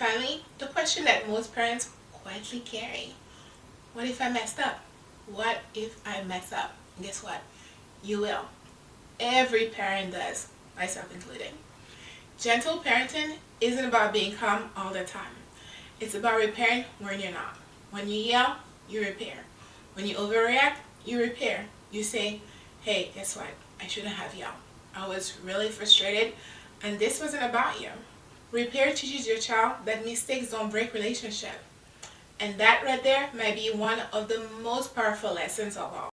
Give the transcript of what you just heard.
finally, the question that most parents quietly carry. What if I messed up? What if I mess up? Guess what? You will. Every parent does, myself included. Gentle parenting isn't about being calm all the time. It's about repairing when you're not. When you yell, you repair. When you overreact, you repair. You say, hey, guess what? I shouldn't have yelled. I was really frustrated and this wasn't about you. Repair teaches your child that mistakes don't break relationship. And that right there might be one of the most powerful lessons of all.